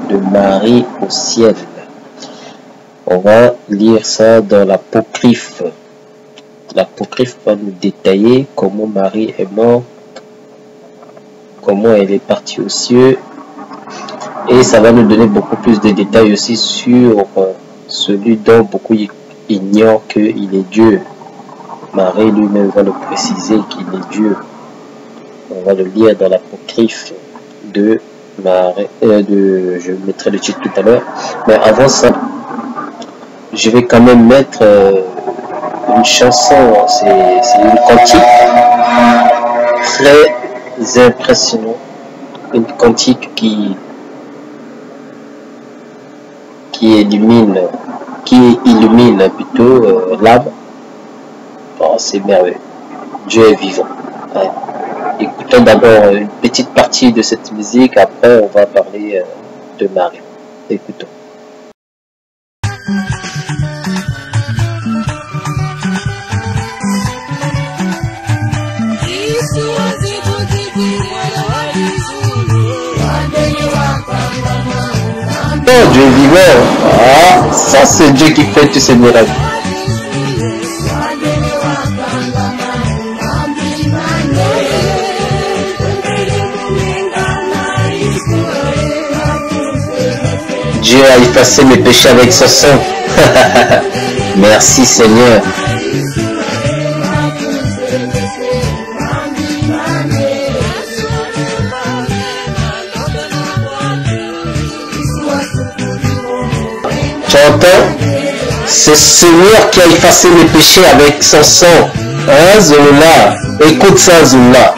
de Marie au ciel. On va lire ça dans l'Apocryphe. L'Apocryphe va nous détailler comment Marie est morte, comment elle est partie aux cieux, et ça va nous donner beaucoup plus de détails aussi sur celui dont beaucoup ignorent qu'il est Dieu. Marie lui-même va le préciser qu'il est Dieu. On va le lire dans l'Apocryphe de Marie. Je mettrai le titre tout à l'heure. Mais avant ça, je vais quand même mettre une chanson. C'est une cantique très impressionnante. Une cantique qui illumine plutôt l'âme. Oh, c'est merveilleux. Dieu est vivant. Ouais. Écoutons d'abord une petite partie de cette musique, après on va parler de Marie. Écoutons. Oh, Dieu est vivant. Ah, ça c'est Dieu qui fait tous ces miracles. Dieu a effacé mes péchés avec son sang. Merci Seigneur. Tu entends? C'est Seigneur qui a effacé mes péchés avec son sang. Hein, Zola? Écoute ça, Zola.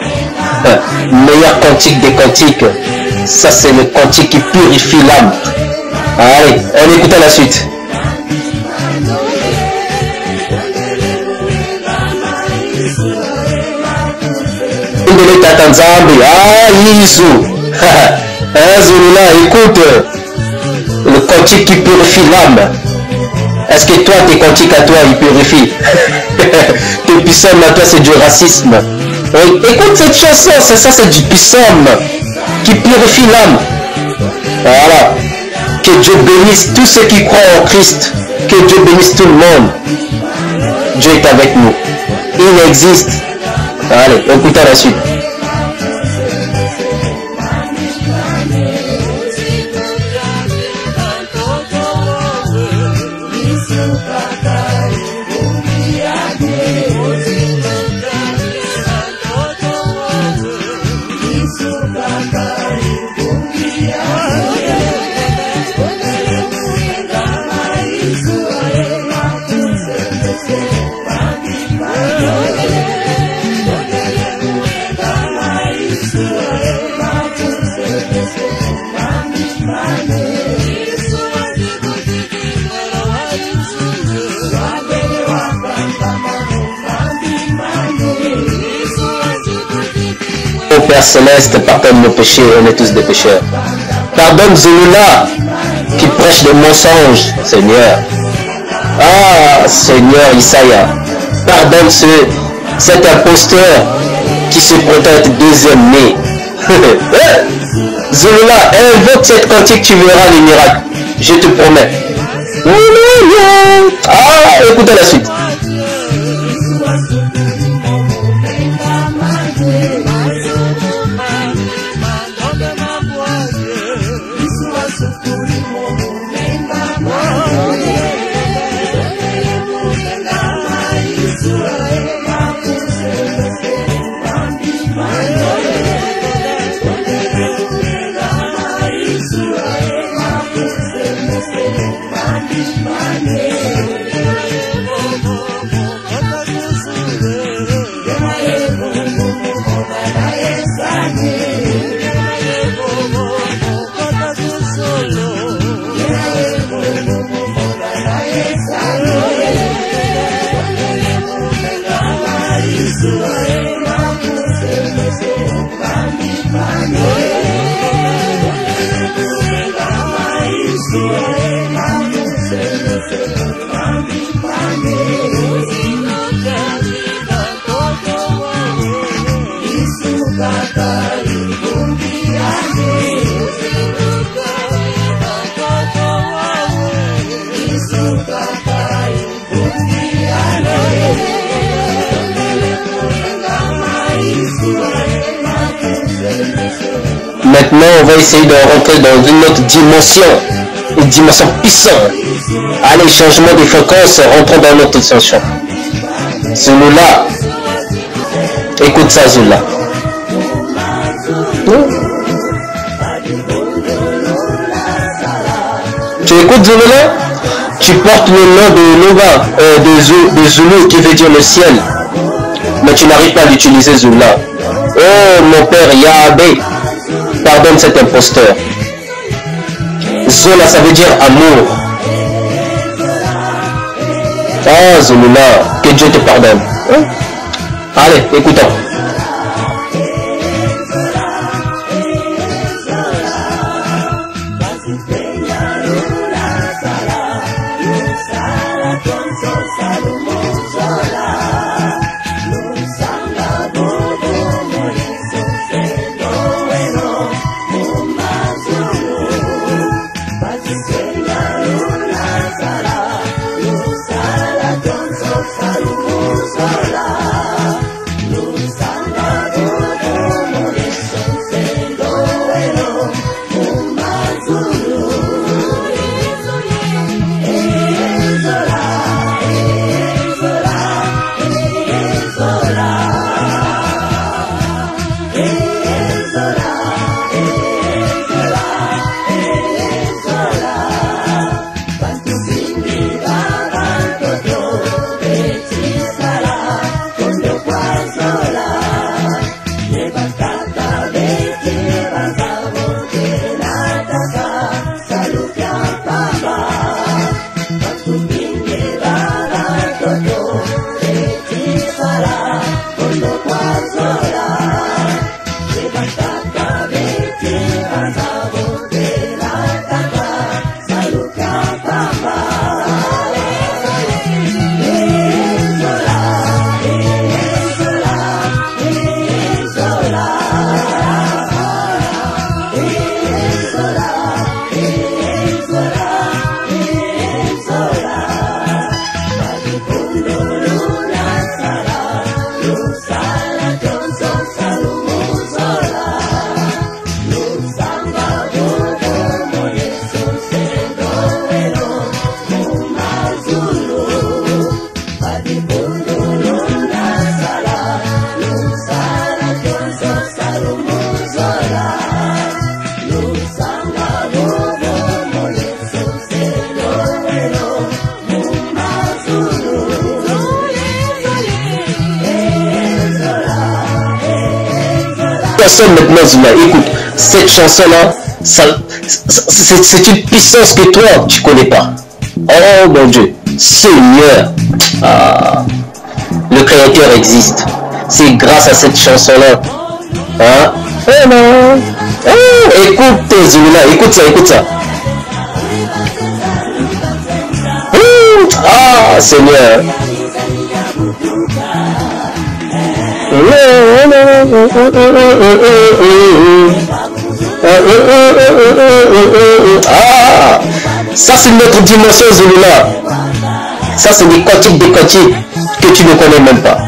Meilleur cantique des cantiques. Ça, c'est le cantique qui purifie l'âme. Allez, on écoute à la suite. Ah, Yesu. Zola, écoute. Le cantique qui purifie l'âme. Est-ce que toi, tes cantiques à toi, ils purifient? Tes psaumes à toi, c'est du racisme. Écoute cette chanson, c'est ça, c'est du psaume qui purifie l'âme. Voilà. Que Dieu bénisse tous ceux qui croient en Christ. Que Dieu bénisse tout le monde. Dieu est avec nous. Il existe. Allez, écoutons la suite. Père Céleste, pardonne nos péchés, on est tous des pécheurs. Pardonne Zola qui prêche des mensonges, Seigneur. Ah, Seigneur Isaïa, pardonne cet imposteur qui se prétend être deuxième né. Zola, invoque cette cantique, tu verras les miracles. Je te promets. Ah, écoutez la suite. maintenant, on va essayer de rentrer dans une autre dimension. Une dimension puissante. Allez, changement de fréquence, rentrons dans notre dimension. Zulu-là. Écoute ça, Zulu-là. Tu écoutes Zulu-là? Tu portes le nom de Loba, de Zulu, qui veut dire le ciel. Mais tu n'arrives pas à l'utiliser, Zulu-là. Oh, mon père, Yahweh, pardonne cet imposteur. Zola, ça veut dire amour. Ah, Zulu-là, que Dieu te pardonne. Allez, écoutons. Maintenant, Zula, écoute, cette chanson-là, c'est une puissance que toi, tu connais pas. Oh mon Dieu, Seigneur, le Créateur existe. C'est grâce à cette chanson-là. Hein? Écoute, Zula, écoute ça, écoute ça. Ah, Seigneur. Ah, ça c'est notre dimension, Zulu-là. Ça c'est des quantiques que tu ne connais même pas.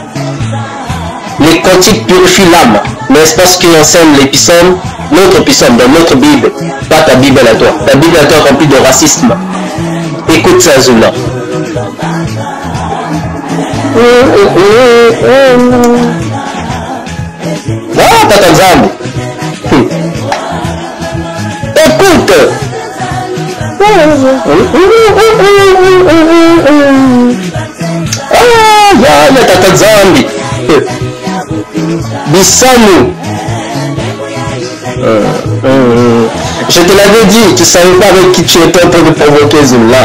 Les quantiques purifient l'âme, n'est-ce pas ce qui enseigne l'épissome, notre épissome dans notre Bible, pas ta Bible à toi. Ta Bible à toi remplie de racisme. Écoute ça, Zulu-là. Ah, Tata Nzambe. Écoute. Ah, ya Tata Nzambe. Bissano. Je te l'avais dit, tu savais pas avec qui tu étais en train de provoquer Zulu-là.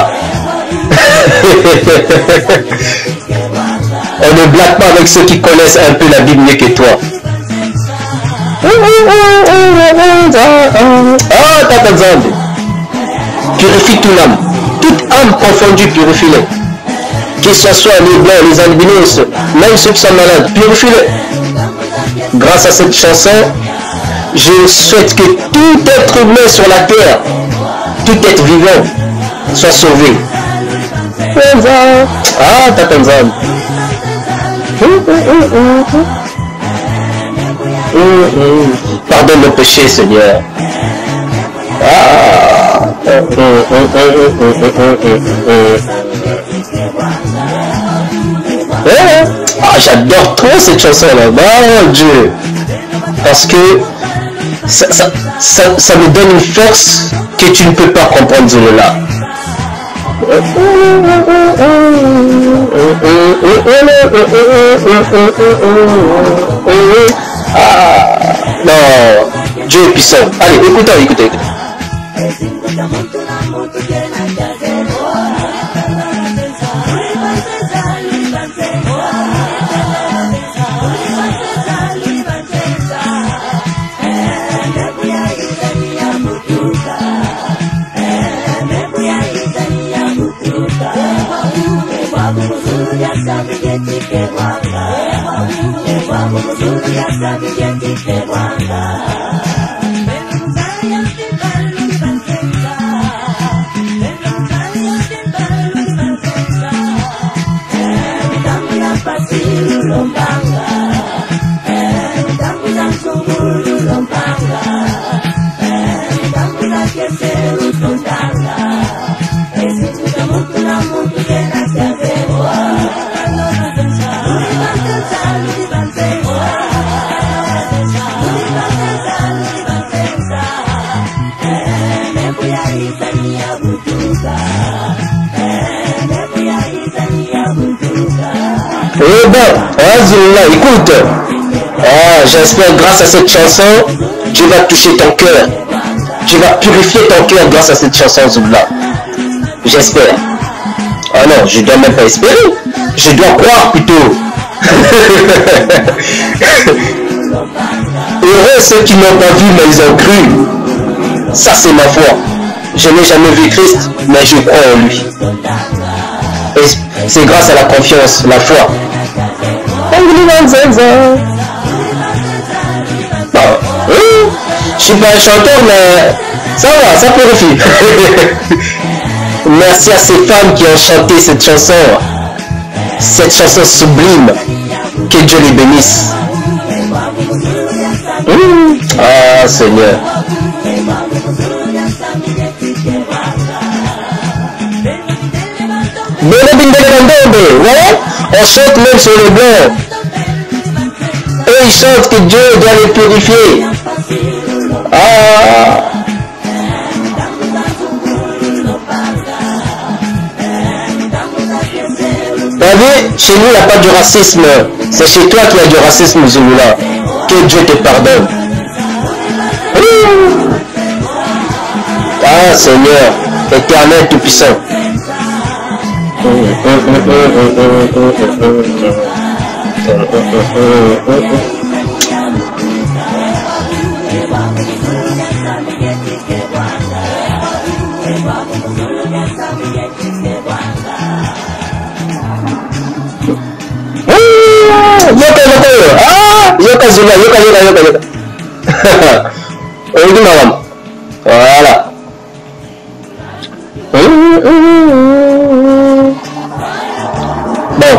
On ne blague pas avec ceux qui connaissent un peu la Bible mieux que toi. Ah, Tata Nzambe. Purifie toute l'âme. Toute âme confondue, purifie-les. Que ce soit les blancs, les albinos, même ceux qui sont malades, purifie-les. Grâce à cette chanson, je souhaite que tout être humain sur la terre, tout être vivant, soit sauvé. Ah, Tata Nzambe. Pardonne nos péchés, Seigneur. Ah, j'adore trop cette chanson-là. Mon Dieu. Parce que ça me donne une force que tu ne peux pas comprendre, Zolola. Ah, non, Dieu est puissant. Allez, écoutez. Écoute, j'espère grâce à cette chanson, Dieu va toucher ton cœur. Dieu va purifier ton cœur grâce à cette chanson, Zoula. J'espère. Ah non, je dois même pas espérer. Je dois croire plutôt. Heureux ceux qui n'ont pas vu, mais ils ont cru. Ça, c'est ma foi. Je n'ai jamais vu Christ, mais je crois en lui. Et c'est grâce à la confiance, la foi. Je suis pas un chanteur, mais ça va, ça purifie. Merci à ces femmes qui ont chanté cette chanson sublime. Que Dieu les bénisse. Ah Seigneur. Voilà, on chante même sur les blancs. Eux ils chantent que Dieu doit les purifier. Ah. T'as vu, chez nous il n'y a pas de racisme. C'est chez toi qu'il y a du racisme, Zouloula. Que Dieu te pardonne. Ah Seigneur, éternel tout-puissant. Yoka Zula, yoka. Voilà. Bon.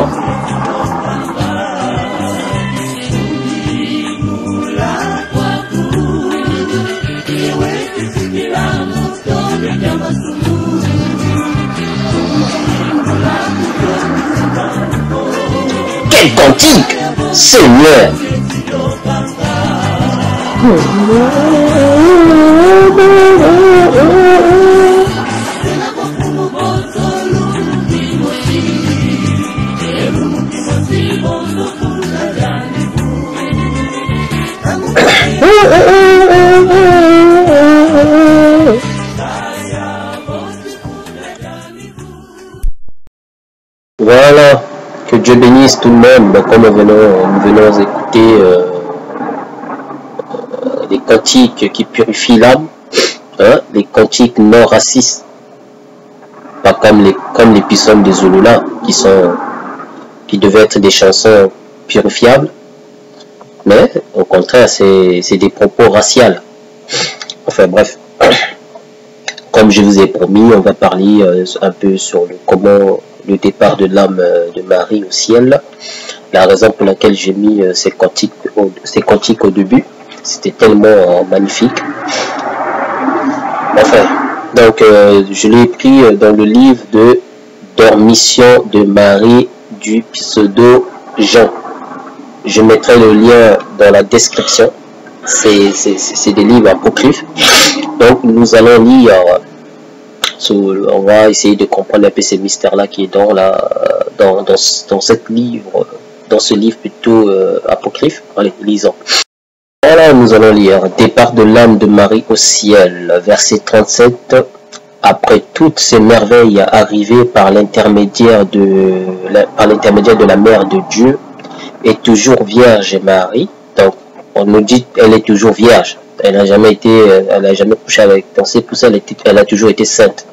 Quel cantique, Seigneur. Voilà, que Dieu bénisse tout le monde. Comme nous venons écouter les cantiques qui purifient l'âme, hein, les cantiques non racistes, pas comme les psaumes de Zouloula qui devaient être des chansons purifiables, mais au contraire c'est des propos raciaux. Enfin bref, comme je vous ai promis, on va parler un peu sur comment le départ de l'âme de Marie au ciel, la raison pour laquelle j'ai mis ces cantiques au début. C'était tellement magnifique. Enfin, donc je l'ai pris dans le livre de Dormition de Marie du pseudo Jean. Je mettrai le lien dans la description. C'est des livres apocryphes. Donc nous allons lire. On va essayer de comprendre un peu ces mystères-là qui est dans ce livre plutôt apocryphe. Allez, lisons. Voilà, nous allons lire. Départ de l'âme de Marie au ciel, verset 37. Après toutes ces merveilles arrivées par l'intermédiaire de la Mère de Dieu, est toujours vierge Marie. Donc, on nous dit qu'elle est toujours vierge. Elle n'a jamais couché avec. C'est pour ça elle a toujours été sainte.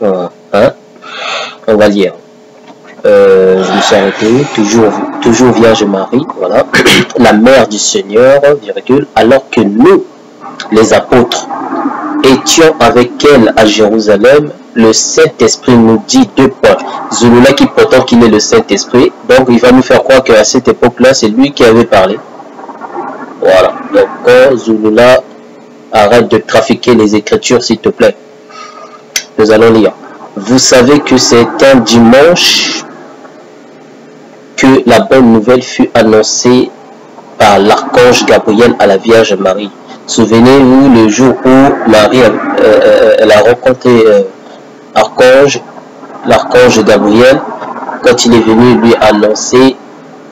Hein? On va lire. Je me suis arrêté. Toujours vierge Marie. Voilà. La mère du Seigneur, virgule. Alors que nous, les apôtres, étions avec elle à Jérusalem, le Saint-Esprit nous dit 2 points. Zulula qui prétend qu'il est le Saint-Esprit, donc il va nous faire croire qu'à cette époque-là, c'est lui qui avait parlé. Voilà. Donc quand Zulula, arrête de trafiquer les Écritures, s'il te plaît. Nous allons lire. Vous savez que c'est un dimanche que la bonne nouvelle fut annoncée par l'archange Gabriel à la Vierge Marie. Souvenez-vous le jour où Marie elle a rencontré l'archange Gabriel quand il est venu lui annoncer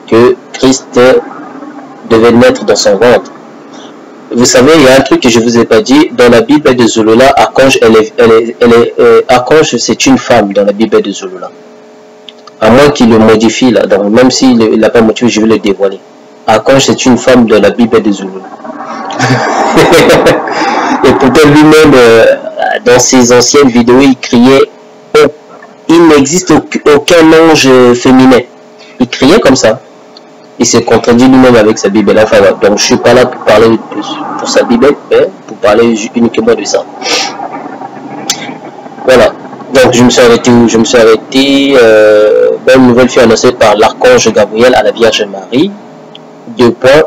que Christ devait naître dans son ventre. Vous savez, il y a un truc que je ne vous ai pas dit. Dans la Bible de Zulula, archange, archange, c'est une femme dans la Bible de Zulula. À moins qu'il le modifie là. Donc, même s'il n'a pas modifié, je vais le dévoiler. Archange, c'est une femme dans la Bible de Zulula. Et pourtant lui-même, dans ses anciennes vidéos, il criait oh, il n'existe aucun ange féminin. Il criait comme ça. Il s'est contredit lui-même avec sa Bible. Enfin, donc je ne suis pas là pour parler pour sa Bible, mais pour parler uniquement de ça. Voilà. Donc je me suis arrêté où? Je me suis arrêté. Bonne nouvelle fut annoncée par l'archange Gabriel à la Vierge Marie. 2 points.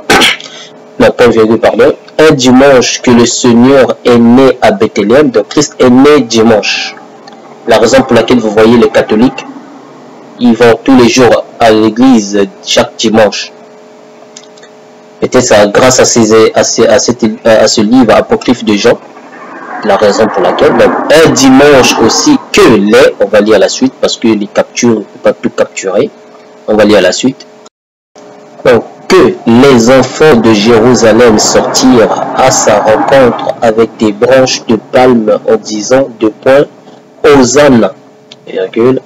Non, point virgule, pardon. Un dimanche que le Seigneur est né à Bethléem. Donc Christ est né dimanche. La raison pour laquelle vous voyez les catholiques, ils vont tous les jours à l'église chaque dimanche. Peut-être ça grâce à ce livre apocryphe de Jean. La raison pour laquelle. Donc, un dimanche aussi que les, on va lire la suite parce que les captures, on ne peut pas tout capturer. On va lire la suite. Donc, que les enfants de Jérusalem sortirent à sa rencontre avec des branches de palme en disant 2 points, Hosanna, virgule,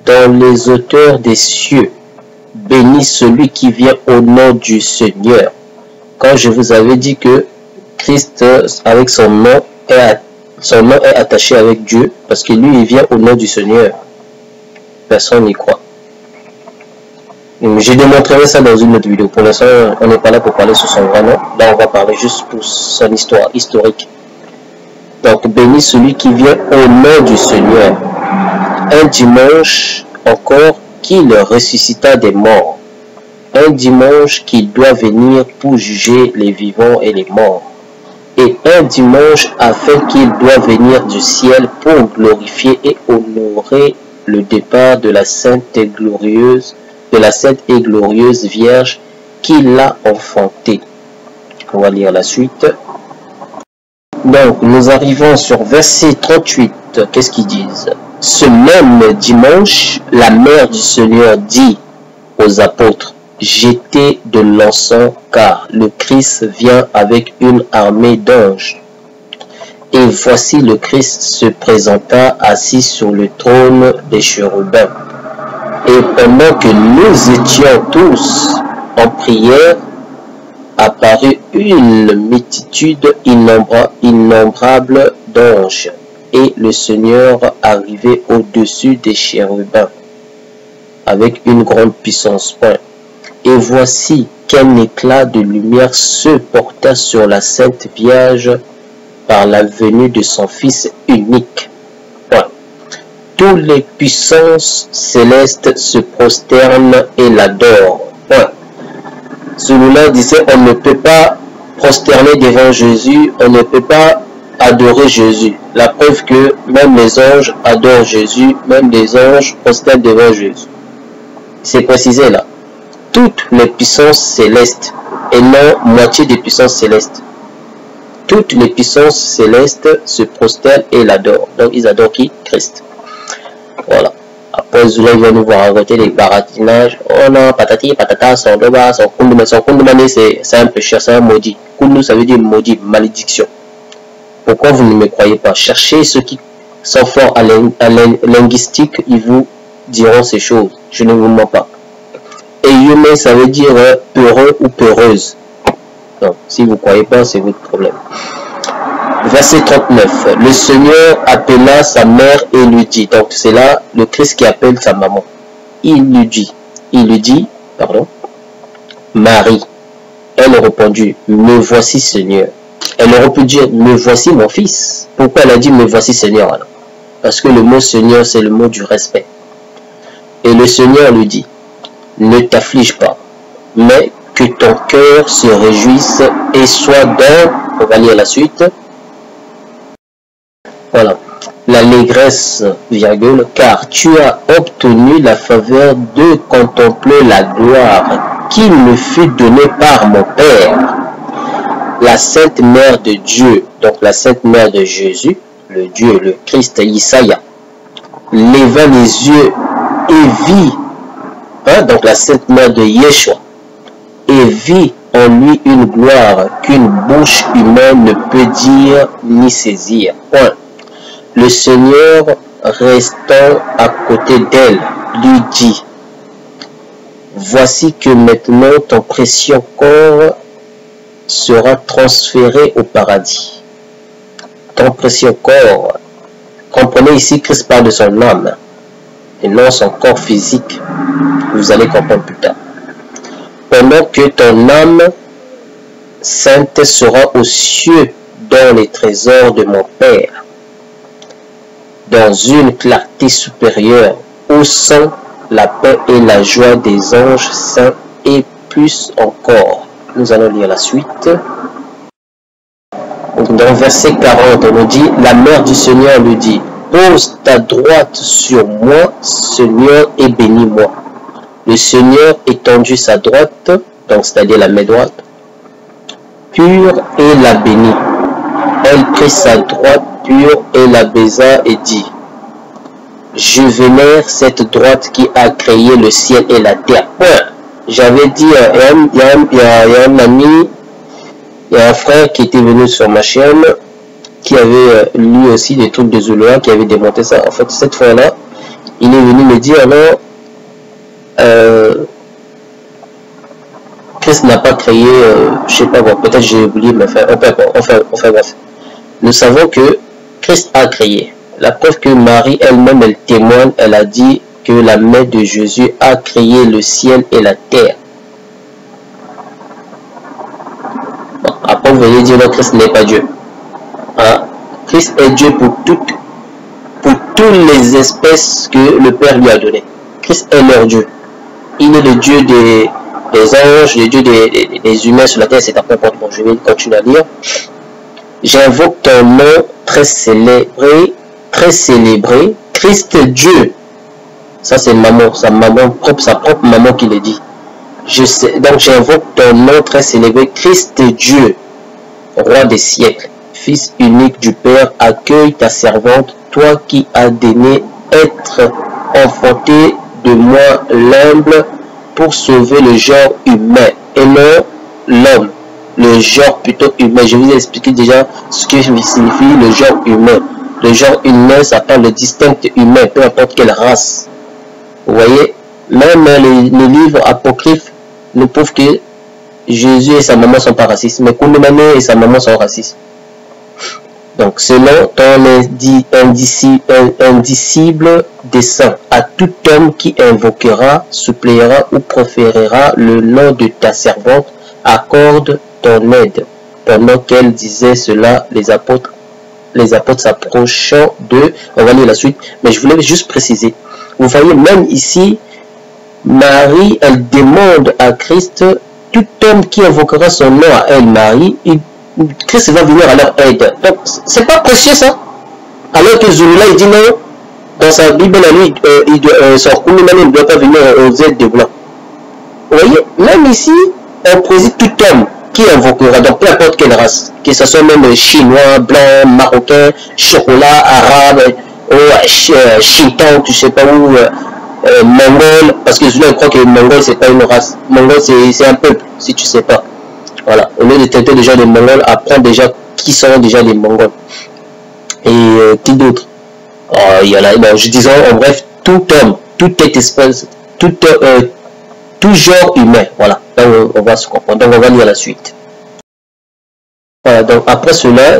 dans les hauteurs des cieux, béni celui qui vient au nom du Seigneur. Quand je vous avais dit que Christ, avec son nom est attaché avec Dieu, parce que lui, il vient au nom du Seigneur. Personne n'y croit. J'ai démontré ça dans une autre vidéo. Pour l'instant, on n'est pas là pour parler sur son vrai nom. Là, on va parler juste pour son histoire historique. Donc, béni celui qui vient au nom du Seigneur. Un dimanche encore qu'il ressuscita des morts. Un dimanche qui doit venir pour juger les vivants et les morts. Et un dimanche afin qu'il doit venir du ciel pour glorifier et honorer le départ de la sainte et glorieuse Vierge qui l'a enfantée. On va lire la suite. Donc, nous arrivons sur verset 38. Qu'est-ce qu'ils disent? Ce même dimanche, la mère du Seigneur dit aux apôtres, jetez de l'encens car le Christ vient avec une armée d'anges. Et voici le Christ se présenta assis sur le trône des chérubins. Et pendant que nous étions tous en prière, apparut une multitude innombrable d'anges, et le Seigneur arrivait au-dessus des chérubins, avec une grande puissance. Et voici qu'un éclat de lumière se porta sur la Sainte Vierge par la venue de son Fils unique. Toutes les puissances célestes se prosternent et l'adorent. Celui-là disait, on ne peut pas prosterner devant Jésus, on ne peut pas adorer Jésus. La preuve que même les anges adorent Jésus, même les anges prosternent devant Jésus. C'est précisé là. Toutes les puissances célestes, et non moitié des puissances célestes. Toutes les puissances célestes se prosternent et l'adorent. Donc ils adorent qui? Christ. Voilà. Après, Zoula va nous voir arrêter les baratinages. Oh non, patati, patata, son doba, son kunduma. Son kunduma, c'est un péché, c'est un maudit. Kundu, ça veut dire maudit, malédiction. Pourquoi vous ne me croyez pas? Cherchez ceux qui sont forts à linguistique, ils vous diront ces choses. Je ne vous mens pas. Et yume, ça veut dire peureux ou peureuse. Donc, si vous ne croyez pas, c'est votre problème. Verset 39. Le Seigneur appela sa mère et lui dit. Donc, c'est là le Christ qui appelle sa maman. Il lui dit, Marie. Elle a répondu, me voici Seigneur. Elle aurait pu dire, me voici mon fils. Pourquoi elle a dit, me voici Seigneur alors? Parce que le mot Seigneur, c'est le mot du respect. Et le Seigneur lui dit, ne t'afflige pas, mais que ton cœur se réjouisse et soit dans, on va lire la suite, voilà, l'allégresse, virgule, car tu as obtenu la faveur de contempler la gloire qui me fut donnée par mon Père. La Sainte Mère de Dieu, donc la Sainte Mère de Jésus, le Dieu, le Christ, Isaïa, leva les yeux et vit, donc la Sainte Mère de Yeshua, et vit en lui une gloire qu'une bouche humaine ne peut dire ni saisir. Point. Le Seigneur, restant à côté d'elle, lui dit, voici que maintenant ton précieux corps sera transféré au paradis. Ton précieux corps, comprenez ici, Christ parle de son âme, et non son corps physique. Vous allez comprendre plus tard. Pendant que ton âme sainte sera aux cieux dans les trésors de mon Père, dans une clarté supérieure, où sont la paix et la joie des anges saints et plus encore. Nous allons lire la suite. Dans verset 40, on nous dit, la mère du Seigneur lui dit, pose ta droite sur moi, Seigneur, et bénis-moi. Le Seigneur étendit sa droite, donc c'est-à-dire la main droite, pure et la bénit. Elle prit sa droite pure et la baisa et dit, je vénère cette droite qui a créé le ciel et la terre. J'avais dit, il y a un ami, il y a un frère qui était venu sur ma chaîne, qui avait lu aussi des trucs de Zuluan, qui avait démonté ça. En fait, cette fois-là, il est venu me dire, non, Christ n'a pas créé, je sais pas, bon, peut-être j'ai oublié, mais enfin bref. Nous savons que Christ a créé. La preuve que Marie elle-même, elle témoigne, elle a dit que la main de Jésus a créé le ciel et la terre. Bon, après, vous allez dire que Christ n'est pas Dieu. Hein? Christ est Dieu pour toutes les espèces que le Père lui a données. Christ est leur Dieu. Il est le Dieu des anges, le Dieu des humains sur la terre, c'est après bon, je vais continuer à lire. J'invoque ton nom très célébré, Christ Dieu. Ça c'est maman, sa propre maman qui le dit. Donc j'invoque ton nom très célébré, Christ Dieu, roi des siècles, fils unique du Père, accueille ta servante, toi qui as daigné être enfanté de moi l'humble pour sauver le genre humain et non l'homme, le genre plutôt humain. Je vous ai expliqué déjà ce que signifie le genre humain. Le genre humain, ça parle de distinct humain, peu importe quelle race. Vous voyez, même les livres apocryphes nous prouvent que Jésus et sa maman sont pas racistes, mais Kounoumane et sa maman sont racistes. Donc, selon ton indicible dessein, à tout homme qui invoquera, suppliera ou proférera le nom de ta servante, accorde ton aide. Pendant qu'elle disait cela, les apôtres s'approchant d'eux, on va lire la suite, mais je voulais juste préciser. Vous voyez, même ici, Marie, elle demande à Christ, tout homme qui invoquera son nom à elle, Marie, il Christ va venir à leur aide. Donc, c'est pas précieux ça. Alors que Zulula, il dit non, dans sa Bible, lui, son Kounoumane ne doit pas venir aux aides des Blancs. Vous voyez, même ici, on préside tout homme qui invoquera, donc peu importe quelle race, que ce soit même chinois, blanc, marocain, chocolat, arabe, ou chitan, tu sais pas où, mongol, parce que je crois que le mongol c'est pas une race, mongol c'est un peuple, si tu sais pas. Voilà, au lieu de traiter déjà les mongols, apprends déjà qui sont déjà les mongols. Et qui d'autre? Il y en a, bon, je disais en bref, tout homme, toute espèce, tout genre humain, voilà, là on va se comprendre, donc on va lire la suite. Voilà, donc après cela,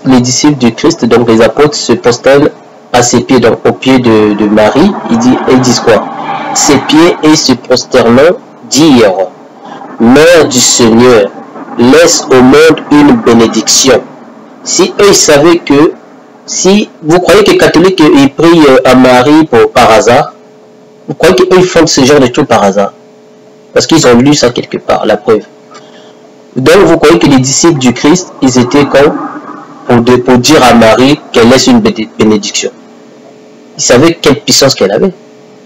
les disciples du Christ, donc les apôtres, se prosternent à ses pieds, donc aux pieds de Marie. Ils disent quoi? Ses pieds, et se prosternant, dirent: Mère du Seigneur, laisse au monde une bénédiction. Si eux ils savaient que, si vous croyez que les catholiques ils prient à Marie par hasard, vous croyez qu'eux ils font ce genre de trucs par hasard? Parce qu'ils ont lu ça quelque part, la preuve. Donc vous croyez que les disciples du Christ, ils étaient comme pour dire à Marie qu'elle laisse une bénédiction. Ils savaient quelle puissance qu'elle avait.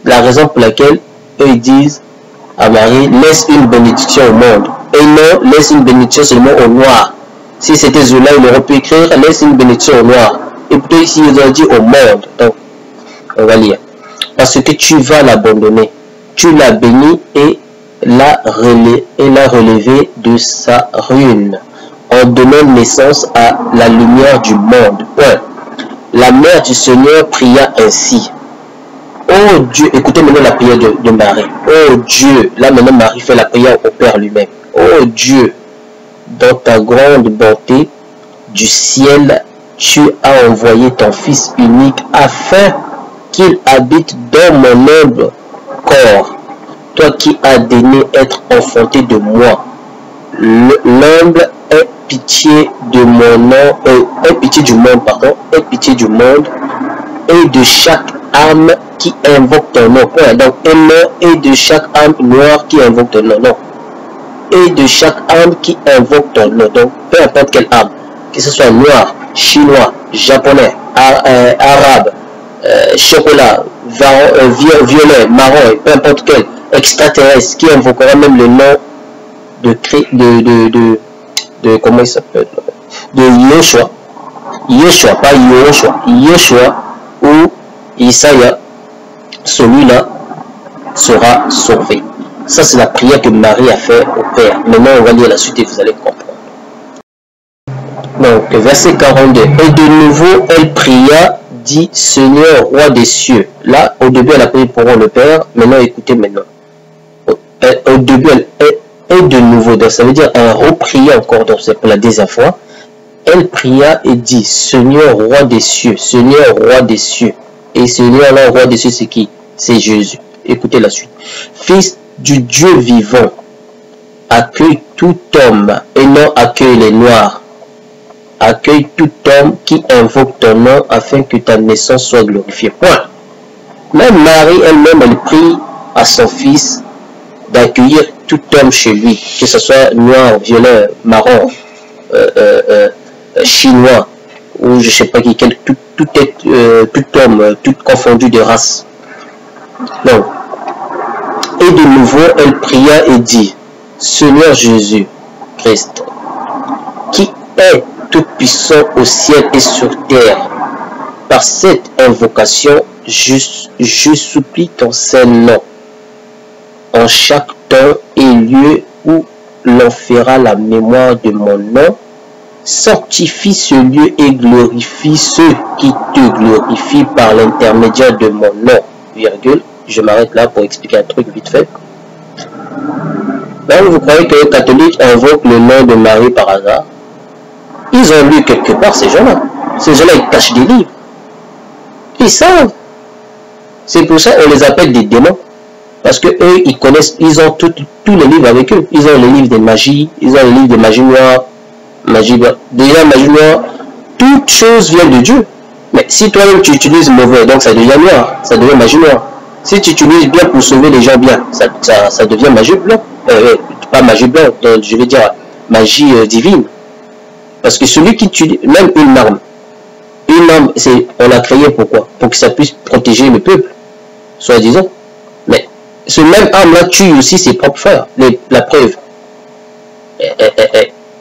La raison pour laquelle eux ils disent à Marie, laisse une bénédiction au monde. Et non, laisse une bénédiction seulement au noir. Si c'était Zola, il aurait pu écrire, laisse une bénédiction au noir. Et plutôt ici, ils ont dit au monde. Donc, on va lire. Parce que tu vas l'abandonner. Tu l'as béni et l'a relevé de sa ruine, en donnant naissance à la lumière du monde. Ouais. La mère du Seigneur pria ainsi: Oh Dieu, écoutez maintenant la prière de Marie. Oh Dieu, là maintenant Marie fait la prière au Père lui-même. Oh Dieu, dans ta grande bonté du ciel, tu as envoyé ton Fils unique afin qu'il habite dans mon humble corps. Toi qui as daigné être enfanté de moi, l'humble est pitié de mon nom, est pitié du monde, pardon, est pitié du monde et de chaque âme qui invoque ton nom. Ouais, donc, et de chaque âme noire qui invoque ton nom. Non. Et de chaque âme qui invoque ton nom. Donc, peu importe quelle âme, que ce soit noir, chinois, japonais, arabe, chocolat, violet, marron, peu importe quel, extraterrestre qui invoquera même le nom de comment il s'appelle, de Yeshua, pas Yeshua ou Isaiah, celui-là sera sauvé. Ça c'est la prière que Marie a fait au Père. Maintenant on va lire la suite et vous allez comprendre. Donc verset 42. Et de nouveau elle pria, dit: Seigneur, roi des cieux. Là au début elle a prié pour le Père. Maintenant écoutez maintenant. Au début elle de nouveau, donc ça veut dire elle repria encore, donc c'est pour la deuxième fois. Elle pria et dit: Seigneur, roi des cieux, Seigneur, roi des cieux. Et Seigneur, là, roi des cieux, c'est qui? C'est Jésus. Écoutez la suite. Fils du Dieu vivant, accueille tout homme et non accueille les noirs. Accueille tout homme qui invoque ton nom afin que ta naissance soit glorifiée. Point. Même Marie elle-même, elle prie à son fils d'accueillir tout homme chez lui, que ce soit noir, violet, marron, chinois, ou je sais pas qui, tout homme, tout confondu de race. Donc, et de nouveau, elle pria et dit: Seigneur Jésus Christ, qui est tout puissant au ciel et sur terre, par cette invocation, je supplie ton saint nom. En chaque temps et lieu où l'on fera la mémoire de mon nom, sanctifie ce lieu et glorifie ceux qui te glorifient par l'intermédiaire de mon nom. Virgule. Je m'arrête là pour expliquer un truc vite fait. Donc vous croyez que les catholiques invoquent le nom de Marie par hasard? Ils ont lu quelque part ces gens-là. Ces gens-là, ils cachent des livres. Ils savent. C'est pour ça qu'on les appelle des démons. Parce que eux, ils connaissent, ils ont tous les livres avec eux. Ils ont les livres de magie, ils ont les livres de magie noire, magie blanche. Déjà, magie noire, toute chose vient de Dieu. Mais si toi-même tu utilises mauvais, donc ça devient noir, ça devient magie noire. Si tu utilises bien pour sauver les gens bien, ça devient magie blanche. Pas magie blanche, je veux dire magie divine. Parce que celui qui tue, même une arme, on l'a créé pourquoi? Pour que ça puisse protéger le peuple, soi-disant. Mais ce même arme-là tue aussi ses propres frères. La preuve.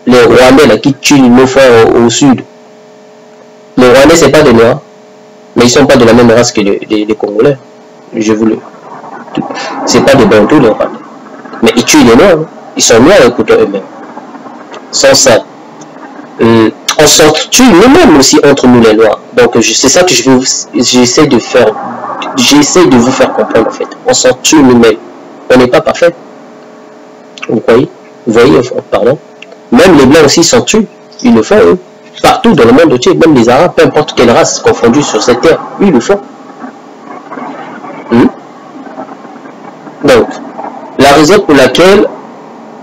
Les Rwandais là, qui tuent nos frères au sud. Les Rwandais, c'est pas des Noirs. Mais ils ne sont pas de la même race que les Congolais. Je vous le... C'est pas des Bantous, les Rwandais. Mais ils tuent les Noirs. Ils sont noirs, écoutez eux-mêmes. Sans ça. On s'entretue nous-mêmes aussi entre nous les Noirs. Donc c'est ça que j'essaie de faire. J'essaie de vous faire comprendre en fait. On s'entretue nous-mêmes. On n'est pas parfait. Vous voyez? Vous voyez, pardon. Même les Blancs aussi s'entretuent. Ils le font, eux. Partout dans le monde entier, même les Arabes, peu importe quelle race confondue sur cette terre, ils le font. Donc, la raison pour laquelle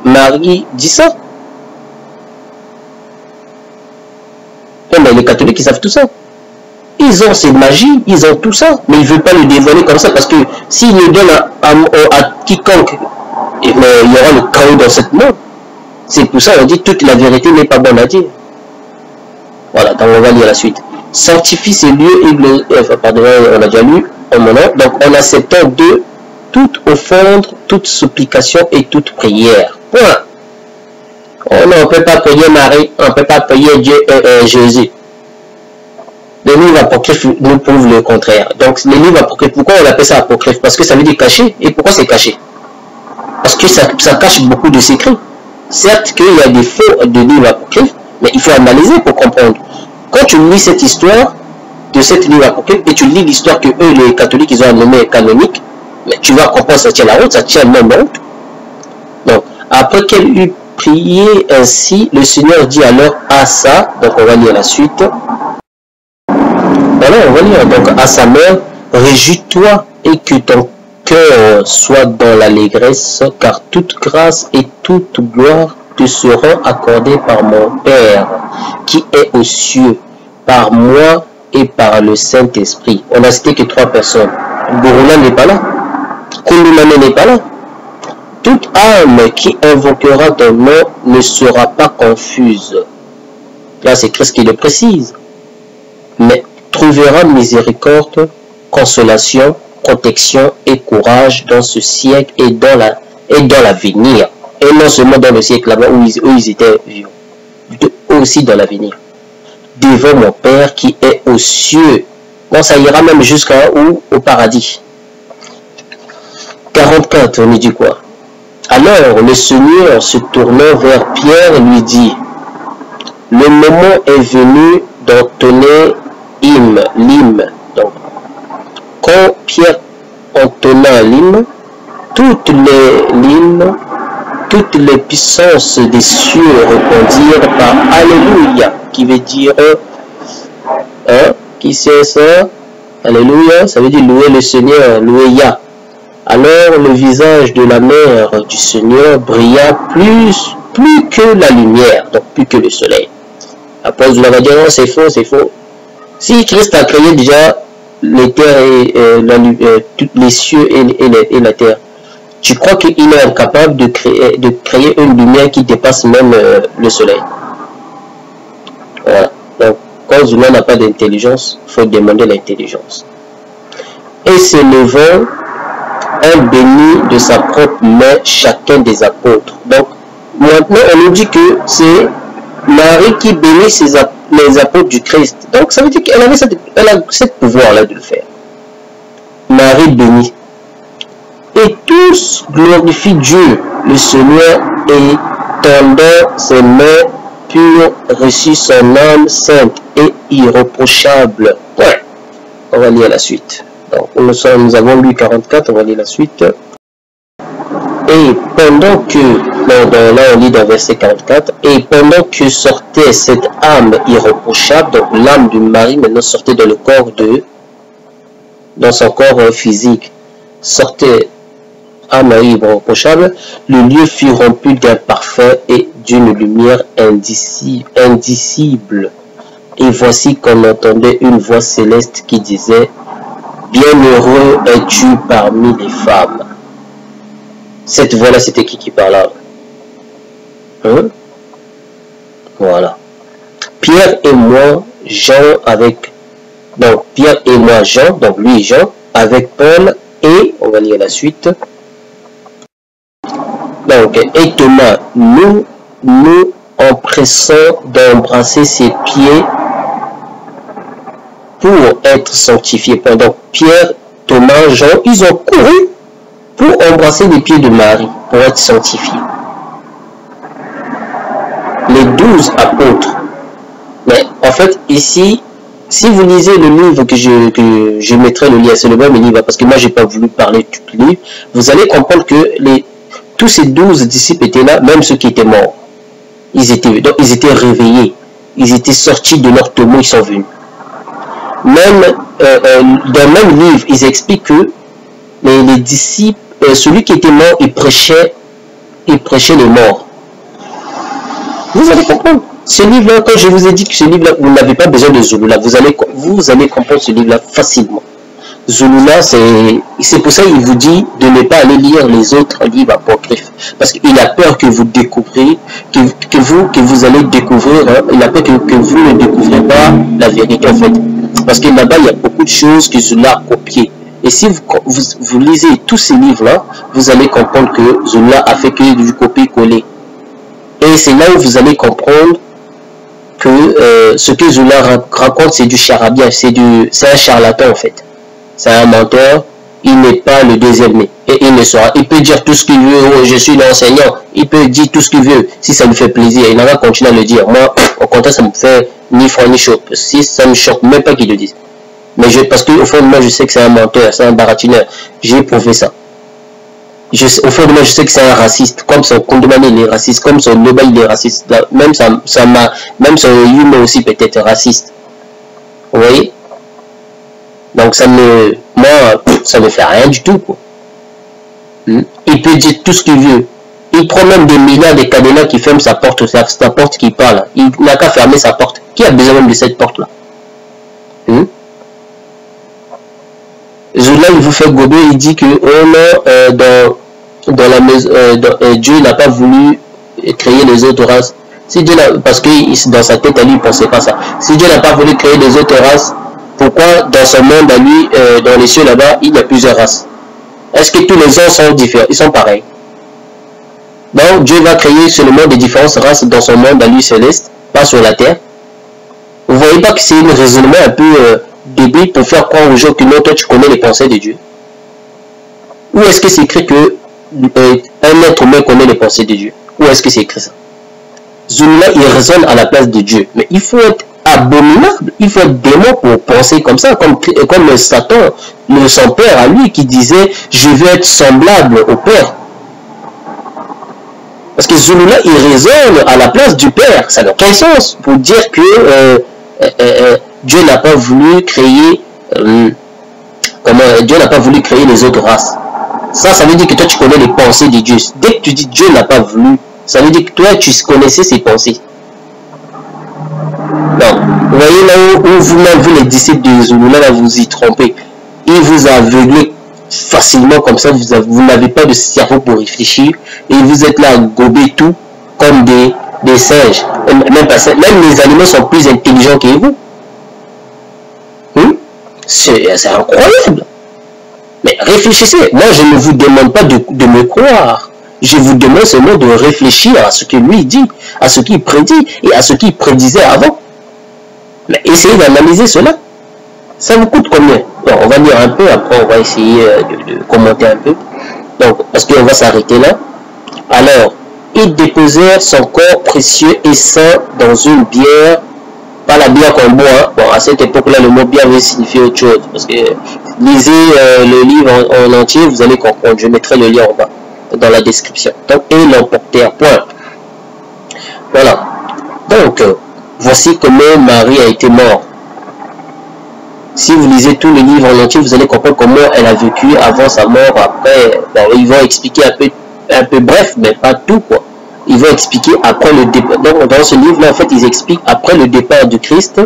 Marie dit ça. Mais les catholiques, ils savent tout ça. Ils ont cette magie, ils ont tout ça, mais ils ne veulent pas le dévoiler comme ça, parce que s'ils le donnent à quiconque, il y aura le chaos dans cette monde. C'est pour ça qu'on dit toute la vérité n'est pas bonne à dire. Voilà, donc on va lire la suite. Sanctifie ces lieux et pardon, on a déjà lu en mon nom. Donc en acceptant de toute offrande, toute supplication et toute prière. Point. On ne peut pas prier Marie, on ne peut pas prier Dieu Jésus. Les livres apocryphes nous prouvent le contraire. Donc les livres apocryphes, pourquoi on appelle ça apocryphe? Parce que ça veut dire caché. Et pourquoi c'est caché? Parce que ça cache beaucoup de secrets. Certes qu'il y a des faux de livres apocryphes, mais il faut analyser pour comprendre. Quand tu lis cette histoire de cette livre apocryphe et tu lis l'histoire que eux, les catholiques, ils ont nommé canonique, mais tu vas comprendre ça tient la route, ça tient même la route. Donc, après qu'elle eut prié ainsi, le Seigneur dit alors à Asa, donc on va lire la suite. Voilà, on va lire donc à sa mère, réjouis-toi et que ton cœur soit dans l'allégresse, car toute grâce et toute gloire te seront accordées par mon Père, qui est aux cieux, par moi et par le Saint-Esprit. On n'a cité que 3 personnes. Gourouna n'est pas là. Kouloumane n'est pas là. Toute âme qui invoquera ton nom ne sera pas confuse. Là, c'est Christ qui le précise. Mais trouvera miséricorde, consolation, protection et courage dans ce siècle et dans l'avenir. Et non seulement dans le siècle là-bas où ils étaient vivants, aussi dans l'avenir. Devant mon Père qui est aux cieux. Bon, ça ira même jusqu'à où? Au paradis. 44, on y dit quoi? Alors le Seigneur se tournant vers Pierre lui dit, le moment est venu d'entonner l'hymne. Donc, quand Pierre entonna l'hymne, toutes les puissances des cieux répondirent par Alléluia, qui veut dire, qui c'est ça? Alléluia, ça veut dire louer le Seigneur, louer Yah. Alors le visage de la mère du Seigneur brilla plus que la lumière, donc plus que le soleil. Après, vous allez dire, non, c'est faux, c'est faux. Si Christ a créé déjà les terres et les cieux et la terre, tu crois qu'il est incapable de créer une lumière qui dépasse même le soleil? Voilà. Donc, quand l'humain n'a pas d'intelligence, il faut demander l'intelligence. Et se levant, elle bénit de sa propre main chacun des apôtres. Donc, maintenant, on nous dit que c'est Marie qui bénit les apôtres du Christ. Donc, ça veut dire qu'elle a ce pouvoir-là de le faire. Marie bénit. Et tous glorifient Dieu, le Seigneur, et tendant ses mains pures, reçut son âme sainte et irréprochable. Ouais. On va lire la suite. Donc, nous avons lu 44, on va lire la suite. Et pendant que, là on lit dans verset 44, et pendant que sortait cette âme irréprochable, donc l'âme de Marie maintenant sortait dans le corps dans son corps physique, sortait âme irréprochable, le lieu fut rempli d'un parfum et d'une lumière indicible. Et voici qu'on entendait une voix céleste qui disait, bienheureux es-tu parmi les femmes. Cette voix-là, c'était qui parlait? Voilà. Pierre et moi, Jean avec... Donc, Pierre et moi, Jean, donc lui et Jean, avec Paul et, on va lire la suite. Donc, et Thomas, nous empressons d'embrasser ses pieds pour être sanctifiés. Donc, Pierre, Thomas, Jean, ils ont couru pour embrasser les pieds de Marie, pour être sanctifiés. Les 12 apôtres. Mais en fait, ici, si vous lisez le livre que je mettrai le lien, c'est le même livre, parce que moi, j'ai pas voulu parler de tout le livre, vous allez comprendre que tous ces 12 disciples étaient là, même ceux qui étaient morts. Ils étaient réveillés. Ils étaient sortis de leur tombeau, ils sont venus. Même, dans le même livre, ils expliquent que les disciples, celui qui était mort, il prêchait les morts. Vous allez comprendre. Ce livre-là, quand je vous ai dit que ce livre-là, vous n'avez pas besoin de Zulula, vous allez comprendre ce livre-là facilement. Zulula, c'est pour ça qu'il vous dit de ne pas aller lire les autres livres apocryphes. Parce qu'il a peur que vous découvrez, que vous allez découvrir, hein, il a peur que vous ne découvrez pas la vérité en fait. Parce que là-bas, il y a beaucoup de choses que Zulula a copiées. Et si vous lisez tous ces livres-là, vous allez comprendre que Zulula a fait que du copier-coller. Et c'est là où vous allez comprendre que ce que Zulula raconte, c'est du charabia, c'est un charlatan en fait. C'est un menteur, il n'est pas le deuxième né. Et il ne sera. Il peut dire tout ce qu'il veut, oh, je suis l'enseignant, il peut dire tout ce qu'il veut, si ça lui fait plaisir. Il va continuer à le dire. Moi, au contraire, ça me fait ni froid ni chaud. Si ça me choque même pas qu'il le dise. Mais parce qu'au fond de moi, je sais que c'est un menteur, c'est un baratineur. J'ai prouvé ça. Au fond de moi, je sais que c'est un raciste. Comme son Kondemane, il est raciste. Comme son Loba, il est raciste. Même son humain aussi peut être raciste. Vous voyez? Donc moi, ça ne fait rien du tout, quoi. Il peut dire tout ce qu'il veut. Il prend même des milliards de cadenas qui ferment sa porte, c'est la porte qui parle. Il n'a qu'à fermer sa porte. Qui a besoin même de cette porte-là? Zulula, il vous fait gober, il dit que dans la maison, Dieu n'a pas voulu créer les autres races. Si Dieu parce que dans sa tête à lui, il ne pensait pas ça. Si Dieu n'a pas voulu créer les autres races, pourquoi dans son monde à lui, dans les cieux là-bas, il y a plusieurs races? Est-ce que tous les hommes sont différents? Ils sont pareils. Donc Dieu va créer seulement des différentes races dans son monde à lui céleste, pas sur la terre. Vous voyez pas que c'est un raisonnement un peu débile pour faire croire aux gens que non, toi tu connais les pensées de Dieu? Où est-ce que c'est écrit que un être humain connaît les pensées de Dieu? Où est-ce que c'est écrit ça? Zulula, il raisonne à la place de Dieu. Mais il faut être abominable, il faut être démon pour penser comme ça, comme Satan, son père à lui qui disait je veux être semblable au père. Parce que Zulula, il raisonne à la place du père. Ça n'a aucun sens pour dire que Dieu n'a pas voulu créer Dieu n'a pas voulu créer les autres races. Ça veut dire que toi tu connais les pensées de Dieu. Dès que tu dis Dieu n'a pas voulu, ça veut dire que toi tu connaissais ses pensées. Non, vous voyez là où vous-même, vous les disciples de Zulula, là vous y trompez. Il vous a aveuglé facilement comme ça, vous n'avez pas de cerveau pour réfléchir et vous êtes là à gober tout comme des singes. Même les animaux sont plus intelligents que vous. C'est incroyable. Mais réfléchissez. Moi, je ne vous demande pas de me croire. Je vous demande seulement de réfléchir à ce que lui dit, à ce qu'il prédit et à ce qu'il prédisait avant. Mais essayez d'analyser cela. Ça vous coûte combien? Bon, on va lire un peu, après on va essayer de commenter un peu. Donc, parce qu'on va s'arrêter là. Alors, ils déposèrent son corps précieux et saint dans une bière. Pas la bière qu'on boit. Bon, à cette époque-là, le mot bière veut signifier autre chose. Parce que lisez le livre en entier, vous allez comprendre. Je mettrai le lien en bas, dans la description. Donc, et l'emportèrent, point. Voilà. Donc, voici comment Marie a été morte. Si vous lisez tous les livres en entier, vous allez comprendre comment elle a vécu avant sa mort, après. Bon, ils vont expliquer un peu bref, mais pas tout, quoi. Ils vont expliquer après le départ. Donc, dans ce livre-là, en fait, ils expliquent après le départ de Christ,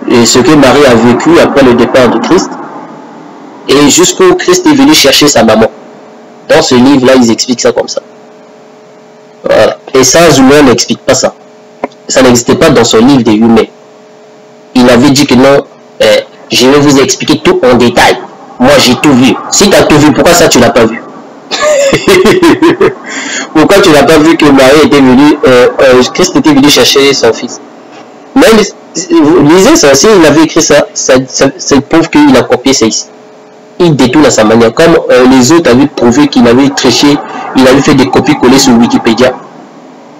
et ce que Marie a vécu après le départ de Christ, et jusqu'où Christ est venu chercher sa maman. Dans ce livre-là, ils expliquent ça comme ça. Voilà. Et ça, Zulula n'explique pas ça. ça n'existait pas dans son livre des humains. Il avait dit que non, je vais vous expliquer tout en détail. Moi, j'ai tout vu. Si tu as tout vu, pourquoi ça, tu l'as pas vu? Pourquoi tu n'as pas vu que Marie était venue, Christ était venu chercher son fils? Même, lisez ça aussi, il avait écrit ça, ça prouve qu'il a copié ça ici. Il détourne à sa manière. Comme les autres avaient prouvé qu'il avait triché, il avait fait des copies-coller sur Wikipédia.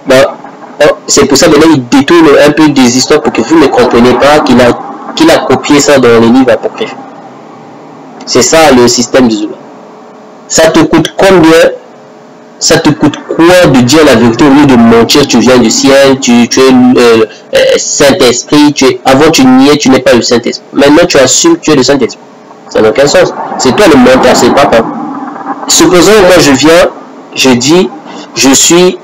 Ben, c'est pour ça que maintenant il détourne un peu des histoires pour que vous ne compreniez pas qu'il a copié ça dans les livres apocryphes. C'est ça le système de Zulu. Ça te coûte combien? Ça te coûte quoi de dire la vérité au lieu de mentir? Tu viens du ciel, tu es Saint-Esprit, avant tu niais, tu n'es pas le Saint-Esprit. Maintenant tu assumes que tu es le Saint-Esprit. Ça n'a aucun sens. C'est toi le menteur, c'est pas toi. Supposons, moi je viens, je dis, je suis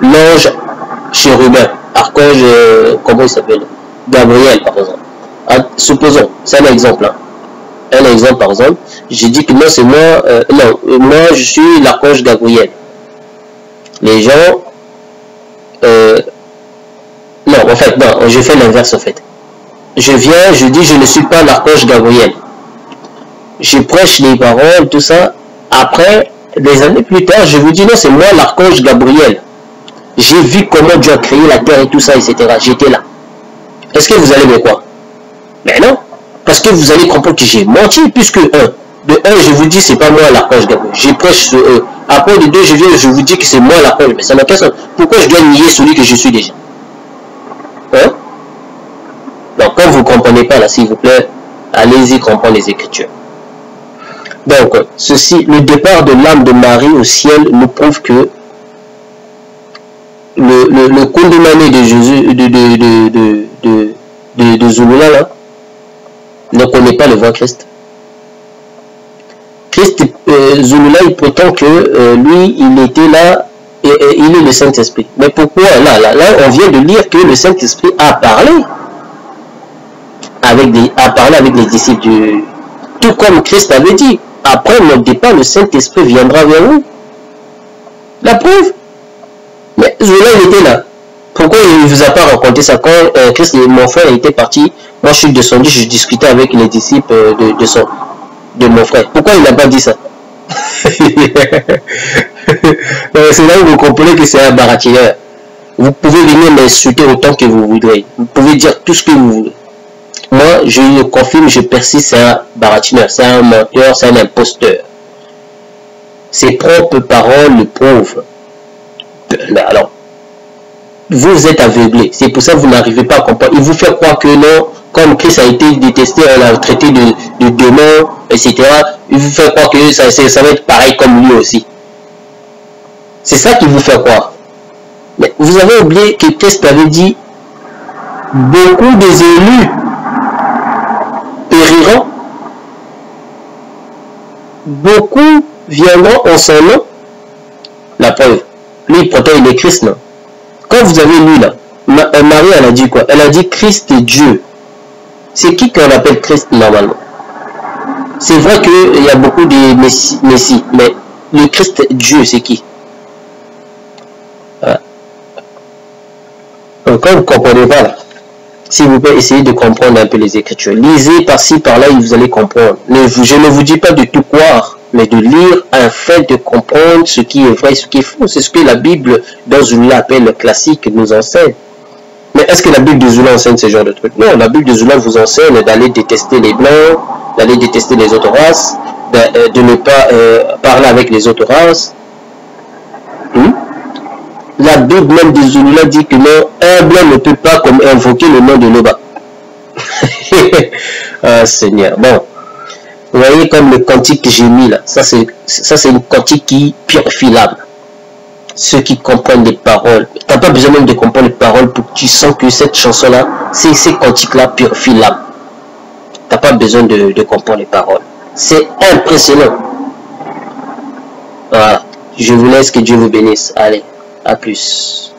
l'ange chérubin, archange, comment il s'appelle? Gabriel par exemple. Supposons, c'est un exemple. Hein. Un exemple par exemple, j'ai dit que moi c'est moi, moi je suis l'archange Gabriel. Les gens, non, en fait, non, je fais l'inverse en fait. Je viens, je dis je ne suis pas l'archange Gabriel. Je prêche les paroles, tout ça. Après, des années plus tard, je vous dis non, c'est moi l'archange Gabriel. J'ai vu comment Dieu a créé la terre et tout ça, etc. J'étais là. Est-ce que vous allez me croire? Mais non. Parce que vous allez comprendre que j'ai menti, puisque de un, je vous dis, c'est pas moi l'archange Gabriel. Je prêche sur eux. Après, de deux, je viens, je vous dis que c'est moi l'archange. Mais ça n'a pas sens. Pourquoi je dois nier celui que je suis déjà? Hein? Donc, quand vous ne comprenez pas, là, s'il vous plaît, allez-y comprendre les Écritures. Donc, ceci, le départ de l'âme de Marie au ciel nous prouve que le condamné de Jésus, de Zulula, là, ne connaît pas le vrai Christ. Christ, Zulula, il prétend que lui, il était là, et il est le Saint-Esprit. Mais pourquoi là, on vient de lire que le Saint-Esprit a parlé avec les disciples du... Tout comme Christ avait dit, après mon départ, le Saint-Esprit viendra vers vous. La preuve. Mais Zulula, il était là. Pourquoi il ne vous a pas raconté ça? Quand Christ et mon frère était parti, moi je suis descendu, je discutais avec les disciples de mon frère. Pourquoi il n'a pas dit ça? C'est là où vous comprenez que c'est un baratineur. Vous pouvez venir m'insulter autant que vous voudrez. Vous pouvez dire tout ce que vous voulez. Moi, je le confirme, je persiste, c'est un baratineur, c'est un menteur, c'est un imposteur. Ses propres paroles le prouvent. Alors, vous êtes aveuglé. C'est pour ça que vous n'arrivez pas à comprendre. Il vous fait croire que non, comme Christ a été détesté, on l'a traité de démon, etc. Il vous fait croire que ça va être pareil comme lui aussi. C'est ça qu'il vous fait croire. Mais vous avez oublié que Christ avait dit beaucoup des élus périront. Beaucoup viendront en son nom. La preuve. Lui, pourtant, il est Christ, non? Quand vous avez lu là, Marie, elle a dit quoi? Elle a dit Christ est Dieu. C'est qui qu'on appelle Christ normalement? C'est vrai qu'il y a beaucoup de messie, mais le Christ Dieu, c'est qui? Voilà. Donc, quand vous ne comprenez pas là, s'il vous plaît, essayez de comprendre un peu les Écritures. Lisez par-ci, par-là, et vous allez comprendre. Je ne vous dis pas de tout croire, mais de lire afin de comprendre ce qui est vrai et ce qui est faux. C'est ce que la Bible, dans Zulula, appelle le classique, nous enseigne. Mais est-ce que la Bible de Zulula enseigne ce genre de trucs? Non, la Bible de Zulula vous enseigne d'aller détester les Blancs, d'aller détester les autres races, de ne pas parler avec les autres races. La Bible même de Zulula dit que non, un blanc ne peut pas comme invoquer le nom de Loba. Ah Seigneur. Bon, vous voyez comme le cantique que j'ai mis là, ça c'est une cantique qui purifie l'âme. Ceux qui comprennent les paroles, tu n'as pas besoin même de comprendre les paroles pour que tu sens que cette chanson là, ces cantiques là purifient l'âme. Tu n'as pas besoin de comprendre les paroles. C'est impressionnant. Voilà. Je vous laisse, que Dieu vous bénisse. Allez. À plus.